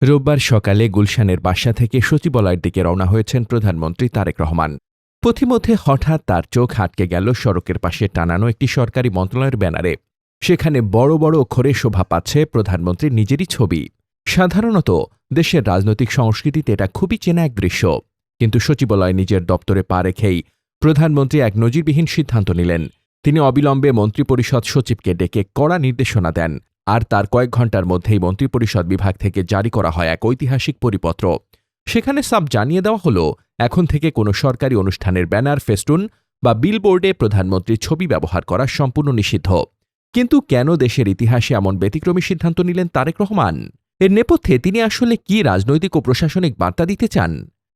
রোববার সকালে গুলশানের বাসা থেকে সচিবালয়ের দিকে রওনা হয়েছেন প্রধানমন্ত্রী তারেক রহমান। পথিমধ্যে হঠাৎ তার চোখ আটকে গেল সড়কের পাশে টানানো একটি সরকারি মন্ত্রণালয়ের ব্যানারে। সেখানে বড় বড় অক্ষরে শোভা পাচ্ছে প্রধানমন্ত্রীর নিজেরই ছবি। সাধারণত দেশের রাজনৈতিক সংস্কৃতিতে এটা খুবই চেনা এক দৃশ্য, কিন্তু সচিবালয়ে নিজের দপ্তরে পা রেখেই প্রধানমন্ত্রী এক নজিরবিহীন সিদ্ধান্ত নিলেন। তিনি অবিলম্বে মন্ত্রিপরিষদ সচিবকে ডেকে কড়া নির্দেশনা দেন, আর তার কয়েক ঘণ্টার মধ্যেই মন্ত্রিপরিষদ বিভাগ থেকে জারি করা হয় এক ঐতিহাসিক পরিপত্র। সেখানে সাফ জানিয়ে দেওয়া হল, এখন থেকে কোনো সরকারি অনুষ্ঠানের ব্যানার, ফেস্টুন বা বিলবোর্ডে প্রধানমন্ত্রীর ছবি ব্যবহার করা সম্পূর্ণ নিষিদ্ধ। কিন্তু কেন দেশের ইতিহাসে এমন ব্যতিক্রমী সিদ্ধান্ত নিলেন তারেক রহমান? এর নেপথ্যে তিনি আসলে কি রাজনৈতিক ও প্রশাসনিক বার্তা দিতে চান?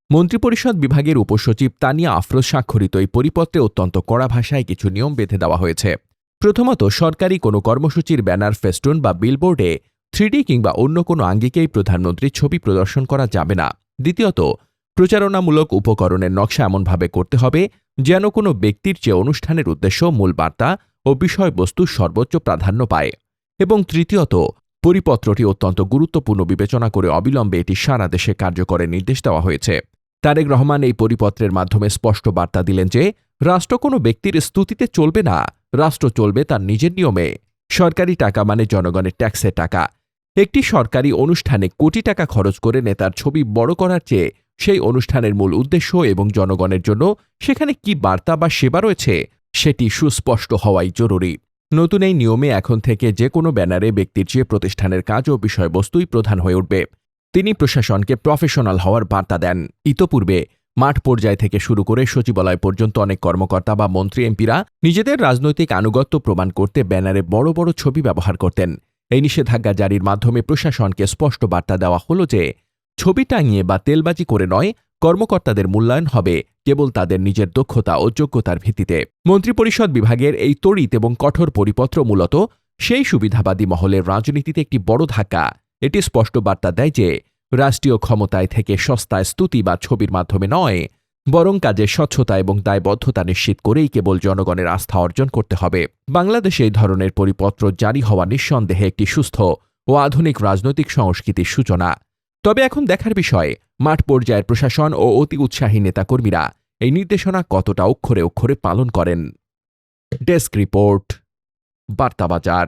মন্ত্রিপরিষদ বিভাগের উপসচিব তানিয়া আফরোজ স্বাক্ষরিত এই পরিপত্রে অত্যন্ত কড়া ভাষায় কিছু নিয়ম বেঁধে দেওয়া হয়েছে। প্রথমত, সরকারি কোনো কর্মসূচির ব্যানার, ফেস্টুন বা বিলবোর্ডে 3D কিংবা অন্য কোনো আঙ্গিকেই প্রধানমন্ত্রীর ছবি প্রদর্শন করা যাবে না। দ্বিতীয়ত, প্রচারণামূলক উপকরণের নকশা এমনভাবে করতে হবে যেন কোনো ব্যক্তির চেয়ে অনুষ্ঠানের উদ্দেশ্য, মূল বার্তা ও বিষয়বস্তু সর্বোচ্চ প্রাধান্য পায়। এবং তৃতীয়ত, পরিপত্রটি অত্যন্ত গুরুত্বপূর্ণ বিবেচনা করে অবিলম্বে এটি সারা দেশে কার্যকরের নির্দেশ দেওয়া হয়েছে। তারেক রহমান এই পরিপত্রের মাধ্যমে স্পষ্ট বার্তা দিলেন যে রাষ্ট্র কোনো ব্যক্তির স্তুতিতে চলবে না, রাষ্ট্র চলবে তার নিজের নিয়মে। সরকারি টাকা মানে জনগণের ট্যাক্সের টাকা। একটি সরকারি অনুষ্ঠানে কোটি টাকা খরচ করে নেতার ছবি বড় করার চেয়ে সেই অনুষ্ঠানের মূল উদ্দেশ্য এবং জনগণের জন্য সেখানে কি বার্তা বা সেবা রয়েছে সেটি সুস্পষ্ট হওয়াই জরুরি। নতুন এই নিয়মে এখন থেকে যে কোনো ব্যানারে ব্যক্তির চেয়ে প্রতিষ্ঠানের কাজ ও বিষয়বস্তুই প্রধান হয়ে উঠবে। তিনি প্রশাসনকে প্রফেশনাল হওয়ার বার্তা দেন। ইতোপূর্বে মাঠ পর্যায় থেকে শুরু করে সচিবালয় পর্যন্ত অনেক কর্মকর্তা বা মন্ত্রী, এমপিরা নিজেদের রাজনৈতিক আনুগত্য প্রমাণ করতে ব্যানারে বড় বড় ছবি ব্যবহার করতেন। এই নিষেধাজ্ঞা জারির মাধ্যমে প্রশাসনকে স্পষ্ট বার্তা দেওয়া হল যে ছবি টাঙিয়ে বা তেলবাজি করে নয়, কর্মকর্তাদের মূল্যায়ন হবে কেবল তাদের নিজের দক্ষতা ও যোগ্যতার ভিত্তিতে। মন্ত্রিপরিষদ বিভাগের এই তড়িৎ এবং কঠোর পরিপত্র মূলত সেই সুবিধাবাদী মহলের রাজনীতিতে একটি বড় ধাক্কা। এটি স্পষ্ট বার্তা দেয় যে রাষ্ট্রীয় ক্ষমতায় থেকে সস্তায় স্তুতি বা ছবির মাধ্যমে নয়, বরং কাজের স্বচ্ছতা এবং দায়বদ্ধতা নিশ্চিত করেই কেবল জনগণের আস্থা অর্জন করতে হবে। বাংলাদেশে এই ধরনের পরিপত্র জারি হওয়া নিঃসন্দেহে একটি সুস্থ ও আধুনিক রাজনৈতিক সংস্কৃতির সূচনা। তবে এখন দেখার বিষয়, মাঠ পর্যায়ের প্রশাসন ও অতি উৎসাহী নেতাকর্মীরা এই নির্দেশনা কতটা অক্ষরে অক্ষরে পালন করেন। Desk report, বার্তাবাজার।